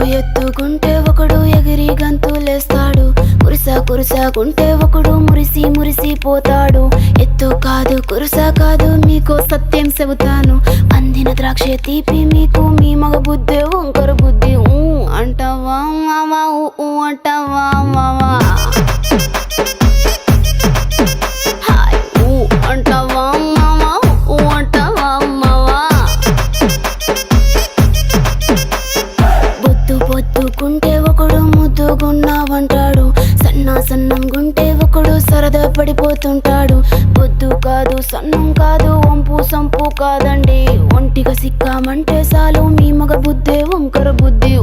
ఎత్తుకుంటే ఒకడు ఎగిరి గంతులేస్తాడు. కురుసాకుంటే ఒకడు మురిసి పోతాడు. ఎత్తు కాదు కురుసా కాదు మీకో సత్యం చెబుతాను. అందిన ద్రాక్ష తీపి మీకు మీ మగ బుద్ధి వంకర బుద్ధి. అంటావా మావా అంటావా మావా అంటావా మావా అంటావా మావా. పొద్దుకుంటే ఒకడు ముద్దుగున్నావంటాడు. సన్నం గుంటే ఒకడు సరదా పడిపోతుంటాడు. పొద్దు కాదు సన్నం కాదు వంపు సంపు కాదండి. ఒంటిగా సిక్కామంటే చాలు మీ మగ బుద్ధే వంకర బుద్ధి.